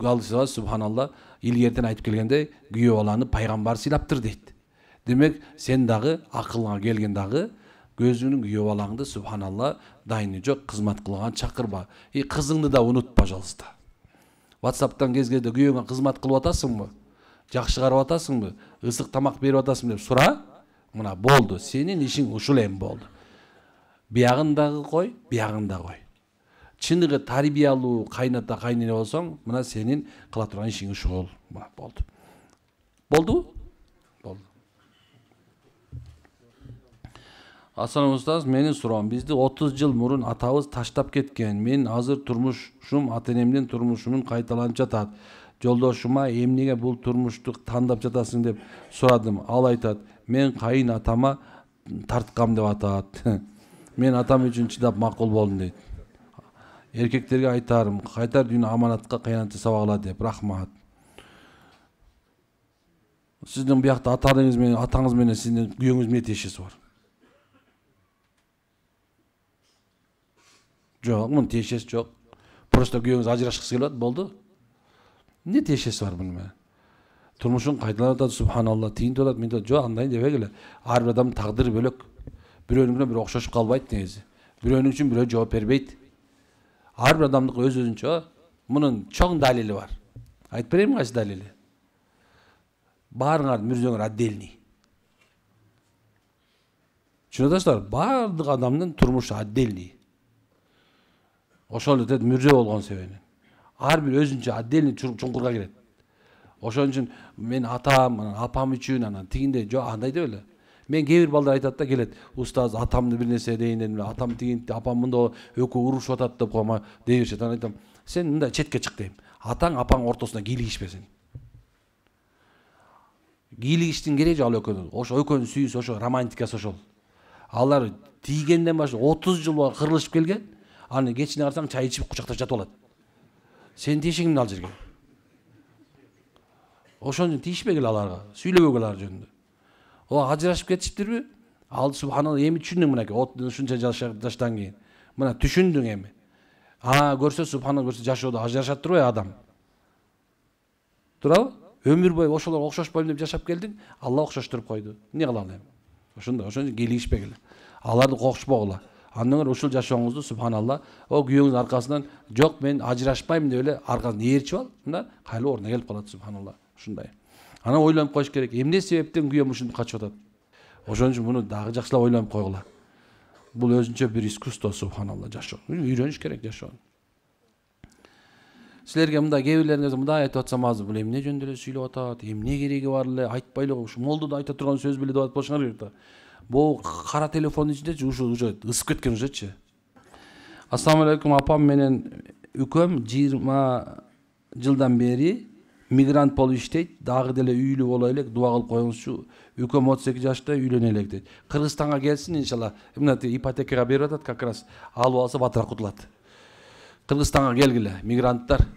Алса субханалла, илгертен айтып келгенде күйөө баланы пайгамбар сыйлаптыр дейт. Демек сен дагы акылыңа келген дагы көзүңнүн күйөө балаңды субханалла дайыны жок кызмат кылган чакырба. Кызыңды да унут, пожалуйста. WhatsApp'тан кез кезде күйөөңө кызмат кылып атасыңбы? Жакшы карап атасыңбы? Ысык тамак берип атасыңбы деп сура. Мына болду. Сенин ишиң ушул эми болду. Биягын дагы кой, биягын да кой. Чыныгы тарбиялуу кайната кайнене болсоң, мына сенин кыла турган ишиң ушул. Болду. Болдубу? Болду. Ассалам устаз, менин суроом, бизди 30 жыл мурун атабыз таштап кеткен. Мен азыр турмушум ата-энемдин турмушунун кайталанып жатат. Жолдошума эмнеге бул турмушту тандап жатасың деп сурадым. Ал айтат, мен кайын атама тарткам деп атат. Мен атам үчүн чыдап макул болдум дейт. Эркектерге айтарым, кайтар дүйнө аманатка кыянатты сабагыла деп. Рахмат. Сиздин биякта атаңыз менен сиздин күйөөңүз эмне тиешеси бар? Жок, мунун тиешеси жок. Просто күйөөңүз ажырашкысы келип атат, болду. Эмне тиешеси бар муну менен? Турмушун кайталанып атат, субханалла, тигинтип атат, мынтип атат. Жок, андай дебегиле. Ар бир адамдын тагдыры бөлөк. Бирөөнүн менен бири окшошуп калбайт негизи. Бирөөнүн үчүн бирөө жооп бербейт. Ар бир адамдыкы өз-өзүнчө. Мунун чоң далили бар. Айтып берейинби кайсы далили? Баарыңардын мүрзөңөр отдельный. Түшүнүп атасыздар? Баардык адамдын турмушу отдельный. Ошол эле мүрзө болгон себебинен. Ар бир өзүнчө отдельный чуңкурга кирет. Ошон үчүн мен атам, апам үчүн анан тигинде жок, андай деп эле. Мен кээ бир балдар айтат да келет, устаз атамды бир нерсе дейин дедим, атам тигинти, апам мында экөө урушуп атат деп койма дей беришет. Анан айтам, сен мында четке чык дейм. Атаң, апаң ортосуна кийлигишпесин. Кийлигиштин кереги жок ал экөөнүн. Ошо экөөнүн сүйүүсү, ошо романтикасы ошол. Алар тийгенден баштап 30 жыл кырылышып келген. Аны кечине карасаң чай ичип кучакташып жатып алат. Сен тиешең эмне ал жерге? Ошон үчүн тийишпегиле аларга, сүйлөбөгүлө алар жөнүндө. О ажырашып кетишиптирби? Ал субханалла эми түшүндүң мынакей, ушунча жаштан кийин. Мына түшүндүң эми. Көрсө субханалла, көрсө жашоодо ажырашат турбайбы адам? Турабы? Өмүр бою ошолорго окшошпойм деп жашап келдиң, Алла окшоштуруп койду. Эмне кылалы эми? Ошондой, ошон үчүн кийлигишпегиле. Аларды кокушпогула. Андан көрө ушул жашооңузду субханалла, о күйөөңүздүн аркасынан жок мен ажырашпайм деп эле аркасын ээрчип ал, мында кайла ордуна келип калат субханалла. Ушундай. Анан ойлонуп коюш керек. Эмне себептен күйөөм ушинтип качып атат? Ошон үчүн муну дагы жакшылап ойлонуп койгула. Бул өзүнчө бир искусство субханалла жашоо. Үйрөнүш керек жашоону. Силерге мындай кээ бирлериңиз мындай айтып атсам азыр, бул эмне жөнүндө эле сүйлөп атат? Эмне кереги бар эле? Айтпай эле ушу молдо да айта турган сөз беле деп атып болушуңар керек да. Бул кара телефондун ичиндечи уже ысып кеткен ужечи. Ассаламу алейкум, апам менен үкөм 20 жылдан бери мигрант болуп иштейт. Дагы деле үйлүү боло элек, дуа кылып коюңузчу. Үкөм 32 жашта үйлөнө элек дейт. Кыргызстанга келсин иншалла. Мына ипотекага берип атат, как раз алып алса батыраак кутулат. Кыргызстанга келгиле, мигранттар.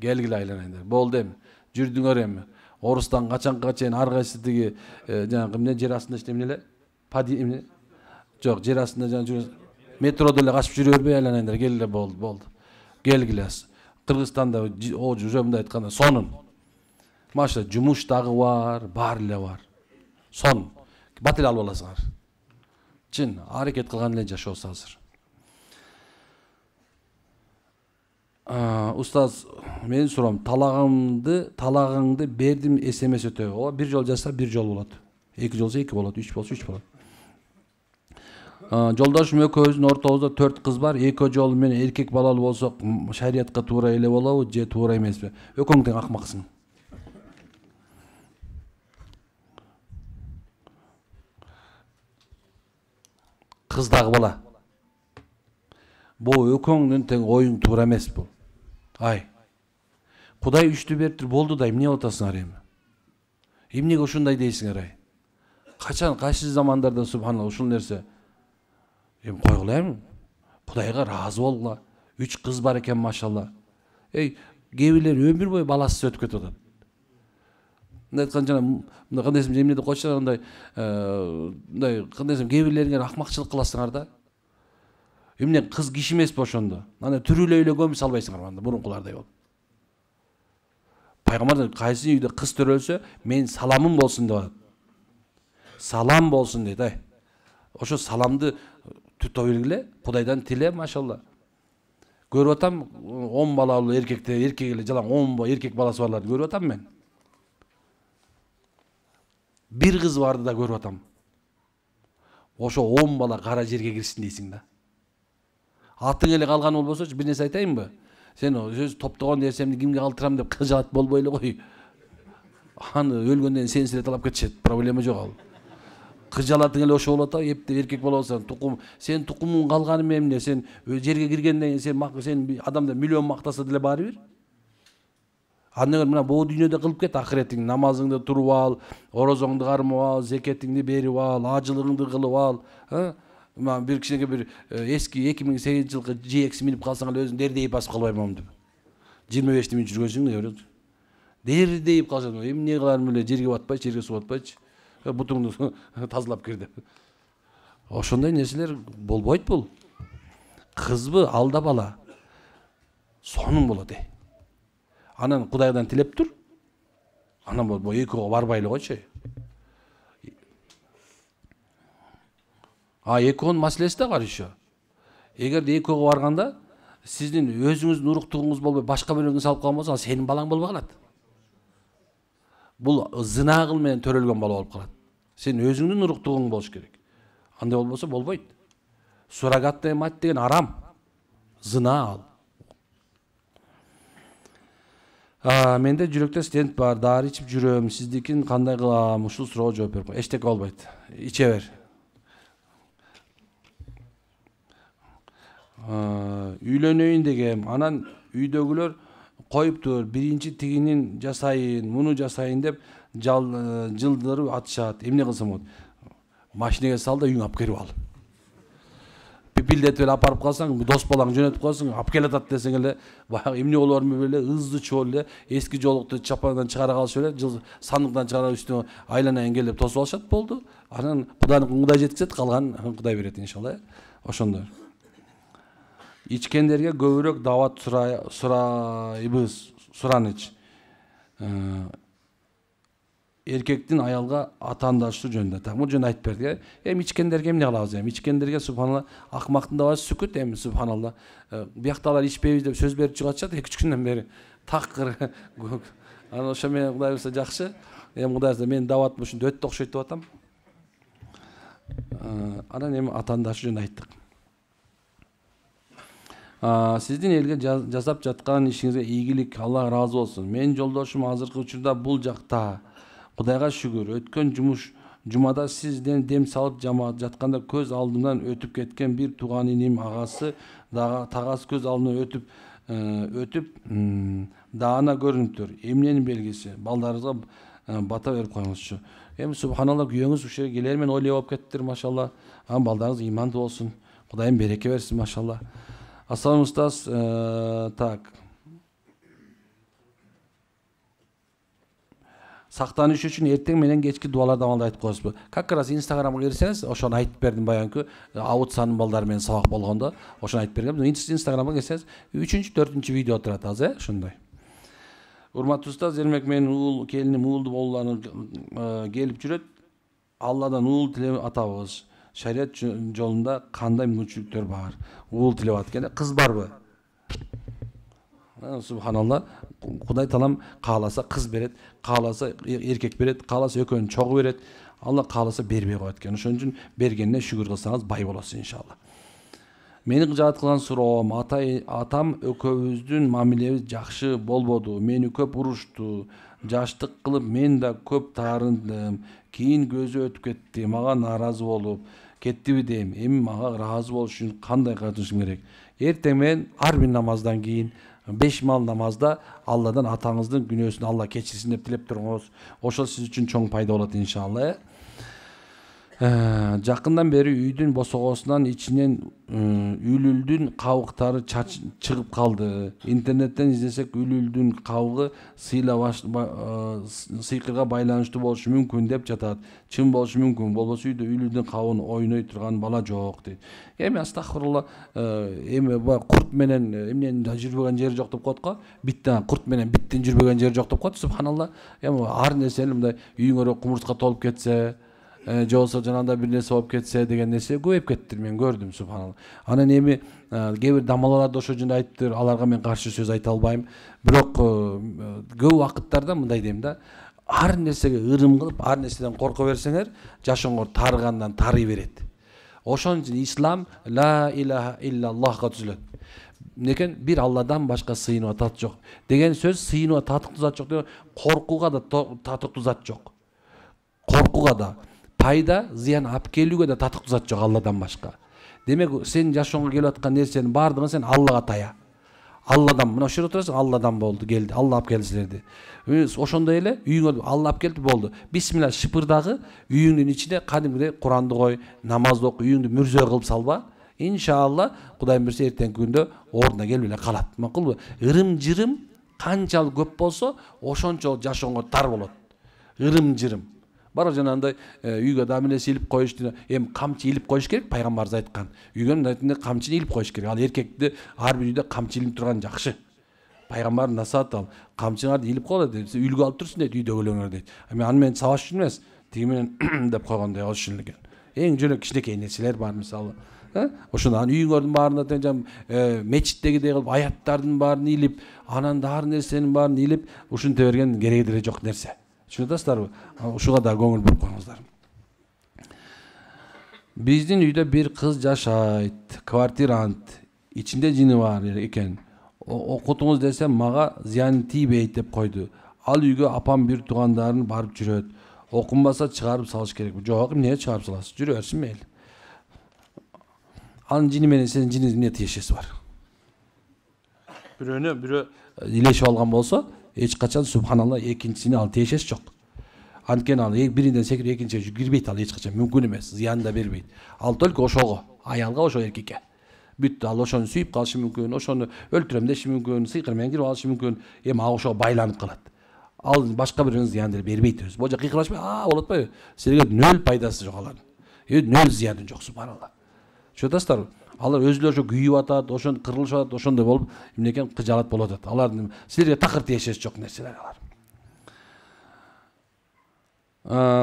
Келгиле айланайындар. Болду эми. Жүрдүңөр эми. Орустан качанга чейин ар кайсы тиги жанагы эмне жер астында иштемне эле? Пади эмне? Жок, жер астында жанагы метродо эле качып жүрө бербей айланайындар. Келгиле, болду. Келгиле. Кыргызстанда уже мындай айтканда сонун. Маша жумуш дагы бар, баары эле бар. Сон. Бат эле алып аласыңар. Чын, аракет кылган эле жашоосу азыр. Устаз, менин суроом, талагыңды бердим SMS өтөбү. О, бир жол жазса бир жол болот. 2 жолсо 2 болот, 3 болсо 3 болот. Жолдошум экөөбүздүн ортобузда 4 кыз бар. Экөө жол менен эркек балалуу болсок, шариятка туура эле болобу, же туура эмеспи? Экөөң тең акмаксың. Кыз дагы бала. Бул экөөңдүн тең оюң туура эмес бул. Ай. Кудай үчтү бериптир, болду да эмне атасыңар эми? Эмнеге ушундай дейсиңер ай? Качан кайсы замандарда субханалла ушул нерсе? Эми койгула эми. Кудайга ыраазы болгула. 3 кыз бар экен машалла. Кээ бирлер өмүр бою баласыз өтүп кетип атат. Мындай айткан жана мындай кандай десем эмне деп койчуңар, мындай кандай десем кээ бирлериңер акмакчылык кыласыңар да. Эмне кыз киши эмеспи ошондо? Ана түрүлөй эле көмүп салбайсыңар анда мурункулардай болуп. пайгамбар кайсы үйдө кыз төрөлсө мен саламым болсун деп атат. Салам болсун дейт ай. Ошо саламды тута билгиле, Кудайдан тиле, машалла. Көрүп атам 10 балалуу эркекте, эркек эле жалаң 10 эркек баласы барларды көрүп атам мен. Bir kız vardı da görüp atam. Ошо 10 бала кара жерге кирсин дейсиң да. Атың эле калган болбосочу бир нерсе айтайынбы? Сен сөз топтогон нерсемди кимге калтырам деп кыжалат болбой эле кой. Аны өлгөндөн сен силе талап кетишет, проблема жок ал. Кыжалатың эле ошо болот, эптеп эркек бала болсоң, тукум, сен тукумуң калганы менен эмне? Сен жерге киргенден кийин сен адамда миллион мактаса деле баары бир. Аны мына бул дүйнөдө кылып кет, ахиретиң, намазыңды туруп ал, орозоңду кармап ал, зекетиңди берип ал, ажылыгыңды кылып ал. Bir kişiye bir eski 2008 yılki GX minip kalsan hele özün derdeyip basıp kalbayım деп. 25'te min жүргөсүң ne görüyorsun? Derdeyip kalsan, ne kılarım öyle жерге батпай, жерге su батпайчы. Butungdu тазалап кир деп. Ошондой нерселер болбойт бул. Кызбы, алда бала. Сонун болот. Анан Кудайдан тилеп тур. Анан бул экөөгө барбай эле койчу. Экөөнүн маселеси да бар еще. Эгерде экөөгө барганда сиздин өзүңүздүн уруктугуңуз болбой башка бирөөгө салып калган болсо, сенин балаң болбой калат. Бул зына кыл менен төрөлгөн бала болуп калат. Сен өзүңдүн уруктугуң болуш керек. Андай болбосо болбойт. Суррогатная мать деген арам. Зына ал. Менде жүрөктө стент бар, дары ичип жүрөм. Сиздикин кандай кылам? Ушул суроого жооп берип кой. Эчтеке болбойт. Иче бер. Үйлөнөйүн дегем, анан үйдөгүлөр коюптур, биринчи тигинин жасайын, муну жасайын деп жылдырып атышат. Эмне кылсам болот? Машинеге сал да үйүңө алып келип ал. Пипилдетип эле апарып калсаң, дос балаң жөнөтүп калсаң, алып келатат десең эле, баягы эмне болорун билбей эле ызды чоол эле эски жолукту чапандан чыгара калышып эле, сандыктан чыгара үстүнө айланайын келип тосуп алышат болду. Анан Кудай жеткизет, калган Кудай берет иншалла. Ошондой. İçkendерге көбүрөөк дават сурайбыз, сураныч. Эркектин аялга атаандашы жөнүндө. Бул жөн айтып берди. İçkендерге эмне кылабыз? İçkендерге субханалла акмактын да башы сүкүт, субханалла. Биякталар ичпейбиз деп сөз берип чыгатышат 2-3 күндөн бери. Такыр. Анан ошо менен Кудай берсе жакшы. Кудай берсе мен дават ушунда өтө окшойт деп атам. Анан атаандашы жөнүндө айттык. Сиздин элге жасап жаткан ишиңизге ийгилик, Аллах разы болсун. Мен жолдошум азыркы учурда бул жакта. Кудайга шүгүр. Өткөн жумада сизден дем салып жамаат жатканда көз алдымдан өтүп кеткен бир тууган иним агасы тагасы көз алдымдан өтүп даана көрүнүптүр. Эмненин белгиси? Балдарыңызга бата берип коюңузчу. Субханалла, күйөөңүз ушул жерге келер мен ойлой болуп кеттир, машалла. Балдарыңыз имандуу болсун. Кудайым береке берсин, машалла. Ассалам устаз, так. Сактаныш үчүн эртең менен кечки дуаларды амалда айтып коесузбу? Как раз Инстаграмга кирсеңиз, ошону айтып бердим баягы. Аутсанын балдары менен сабак болгондо, ошону айтып бергем. Инстаграмга кирсеңиз, 3-4 видео турат азыр, ошондой. Урматтуу устаз, Эрмек менин келиним уулду болууларына келип жүрөт. Алладан уул тилеп атабыз. Шариат жолунда кандай мүмкүнчүлүктөр бар? Уул тилеп атканда кыз барбы? Субханалла, Кудай таалам кааласа кыз берет, кааласа эркек берет, кааласа экөөнүн чогу берет. Алла кааласа бербей коет экен. Ошон үчүн бергенине шүгүр кылсаңыз бай болосуз иншалла. Менин жараткан суроом, атам экөөбүздүн мамилебиз жакшы болбоду. Мени көп урушту. Жаштык кылып мен да көп таарындым. Кийин көзү өтүп кетти. Мага нааразы болуп кеттиби дейм. Эми мага ыраазы болуш үчүн кандай кылышым керек? Эртең менен ар бир намаздан кийин 5 мал намазда Алладан атаңыздын күнөөсүн Алла кечирсин деп тилеп туруңуз. Ошол сиз үчүн чоң пайда болот иншалла. Жакындан бери үйдүн босогосунан ичинен үлүлдүн кабыктары чыгып калды. Интернеттен издесек үлүлдүн кабыгы сыйкырга байланыштуу болушу мүмкүн деп жатат. Чын болушу мүмкүн. Болбосо үйдө үлүлдүн кабыгын ойной турган бала жок дейт. Эми астагфирулла, эми курт менен эмненин жүрбөгөн жери жок деп коет го. Биттен курт менен биттин жүрбөгөн жери жок деп коет. Субханалла. Эми ар нерсени мындай үйүңөрө кумурска толуп кетсе, же болбосо жанагындай бир нерсе болуп кетсе деген нерсе көбөйүп кетти, мен көрдүм, субханалла. Анан эми кээ бир дамалар да ошол жөнүндө айтыптыр, аларга мен каршы сөз айта албайм. Бирок көп убакыттарда мындай дейм да, ар нерсеге ырым кылып, ар нерседен корко берсеңер, жашооңор тарыгандан тарый берет. Ошон үчүн ислам ла илаха иллаллахка түзүлөт. Некен бир Алладан башка сыйынууга татык жок деген сөз, сыйынууга татыктуу зат жок деген, коркууга да татыктуу зат жок. Коркууга да, пайда зыян алып келүүгө да татыктуу зат жок Алладан башка. Демек сен жашооңо келип аткан нерсенин баардыгын сен Аллага тая. Алладан, мына ошол жерде отурасың, Алладан болду, келди, Алла алып келди силерди. Ошондой эле үйүңө Алла алып келди, болду. Бисмилла шыпырдагы, үйүңдүн ичине кадимгидей Куранды кой, намазды оку, үйүңдү мүрзө кылып салба. Иншалла, Кудайым берсе эртеңки күндө ордуна келип эле калат. Макулбу? Ырым-жырым канчалык көп болсо, ошончо жашооңор тар болот. Ырым-жырым. Бара жанагындай үйгө дагы эмнеси илип коюшту, эми камчы илип коюш керек, пайгамбарыбыз айткан. Үйгө мындайында камчыны илип коюш керек. Ал эркекти ар бир үйдө камчы илип турган жакшы. Пайгамбардын насааты ал. Камчыңарды илип койгула дейт, үйлгө алып турсун дейт, үйдөгүлөрүңөр дейт. Эми аны менен сабаш үчүн эмес, тиги менен деп койгондой ал үчүн экен. Эң жөнөкөй кичинекей нерселер бар мисалы. Ошондо анан үйүңөрдүн баарында тең мечиттегидей кылып аяттардын баарын илип, анан дагы нерсенин баарын илип, ушинте берген кереги деле жок нерсе. Түшүнүп атасыздарбы? Ушуга да көңүл буруп коюңуздар. Биздин үйдө бир кыз жашайт, квартирант, ичинде жини бар экен. Окутуңуз десем мага зыяны тийбейт деп койду. Ал үйгө апам бир туугандарын барып жүрөт. Окунбаса чыгарып салыш керек. Жок, эмне чыгарып саласыз? Жүрө берсин мейли. Анын жини менен сенин жиниңиздин эмне тиешеси бар? Бирөө илешип алган болсо, эч качан субханалла экинчисине ал тиешеси жок. Анткени ал биринден секирип экинчиге кирбейт, ал эч качан мүмкүн эмес, зыян да бербейт. Ал только ошого, аялга, ошо эркекке. Бүттү, ал ошону сүйүп калышы мүмкүн, ошону өлтүрөм деши мүмкүн, сыйкыр менен кирип алышы мүмкүн, эми ал ошого байланып калат. Ал башка бирөөнүн зыян бербейт өзү. Божо кыйкырлашпай, болот атпайбы? Силерге нөл пайдасы жок алардын. Нөл зыяны жок, субханалла. Түшүнүп атасыздарбы? Алар өзүлөрү ошо күйүп атат, ошондо кырылышып атат, ошондой болуп, эмнекен кыжаалат болуп атат. Алардын силерге такыр тиешеси жок нерселер алар.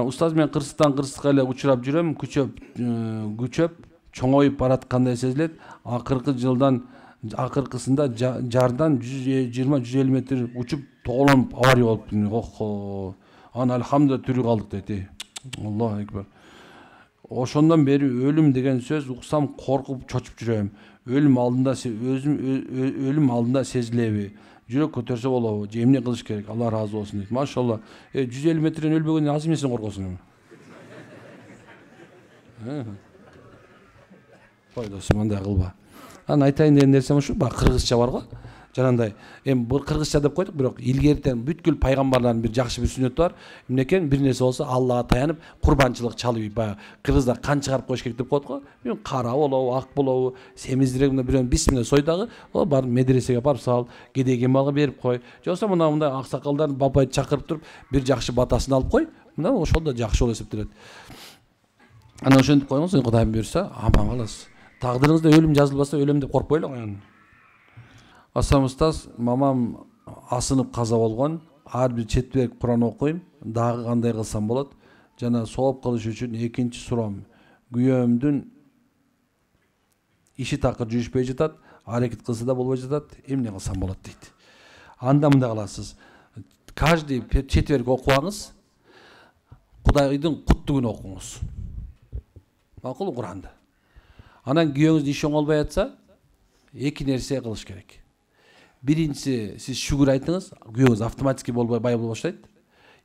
Устаз, мен Кыргызстанга эле учурап жүрөм, күчөп, чоңоюп бараткандай сезилет. Акыркысында жардан 120-150 метр учуп, тоголонуп авария болуп. Охо. Аны алхамдулилlah тирүү калдык дейт. Аллаху акбар. Ошондон бери өлүм деген сөз уксам коркуп чочуп жүрөм. Өлүм алдында сезилеби? Жүрөк көтөрсө болобу? Же эмне кылыш керек? Алла разы болсун дейт. Машалла. 150 метрден өлбөгөндөн аз эмесинен коркосуң эми. Пайдасы мындай кылба. Анан айтайын деген нерсем ушу, баягы кыргызча бар го. Жанагындай, эми бул кыргызча деп койдук, бирок илгертен бүткүл пайгамбарлардын бир жакшы бир сүннөтү бар. Эмнекен бир нерсе болсо Аллага таянып, курбанчылык чалып, баягы кыргыздар кан чыгарып коюш керек деп коет го. Кара болобу, ак болобу, семиздирек мына бирөөнү бисмилла сой дагы, бар медресеге барып сал, кедейге малга берип кой. Же болбосо мындай аксакалдарды бапайды чакырып туруп, бир жакшы батасын алып кой. Мына ошол да жакшы болуп эсептелет. Анан ошентип коюңуз, Кудайым буйрса, аман каласыз. Тагдырыңызда өлүм жазылбаса, өлөм деп коркпой элең. Асам устаз, мамам асынып каза болгон. Ар бир четверг Куран окуйм. Дагы кандай кылсам болот? Жана сооп кылыш үчүн экинчи сурам. Күйөөмдүн иши такыр жүрүшпөй жатат, аракет кылса да болбой жатат. Эмне кылсам болот дейт. Анда мындай кыласыз. Каждый четверг окуңуз. Кудайдын куттуу күнү окуңуз. Макул Куранды. Анан күйөөңүздүн иши оңолбой атса, эки нерсе кылыш керек. Биринчиси, сиз шүгүр айтыңыз, күйөөңүз автоматически болбой бай болуп баштайт.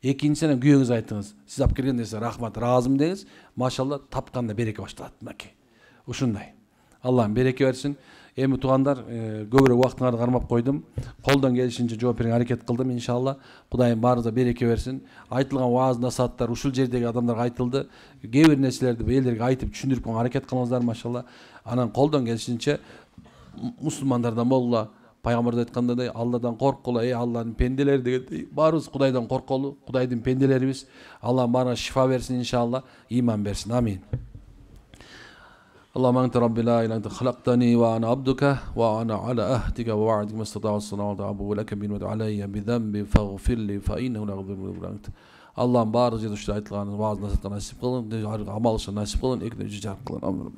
Экинчисинен күйөөңүз айтыңыз, сиз алып келген нерсе рахмат, ыраазымын деңиз, машалла тапканда береке башталат. Мынакей. Ушундай. Аллахым береке берсин. Эми туугандар, көбүрөөк убактыңарды кармап койдум. Колдон келишинче жооп берүүгө аракет кылдым, иншалла. Кудайым баарыбызга береке берсин. Айтылган вааз насааттар ушул жердеги адамдарга айтылды. Кээ бир нерселерди элдерге айтып түшүндүрүп койгонго аракет кылыңыздар, машалла. Анан колдон келишинче мусулмандардан болгула. Пайгамбар айткандай, Алладан корккула, Алланын пенделери дегендей. Баарыбыз Кудайдан коркколу, Кудайдын пенделерибиз. Алла баарына шифа берсин, иншалла, иман берсин. Амин. اللهم أنت ربي لا إله إلا أنت خلقتني وأنا عبدك وأنا على عهدك ووعدك ما استطعت الصلاة أبو لك بالنعمة علي بذنبي فاغفر لي فإنه لا يغفر الذنوب إلا أنت. Allah'ım bari aytılgan vaaz nasip kılın, amal için nasip kılın, ekle cücar kılın. Amin.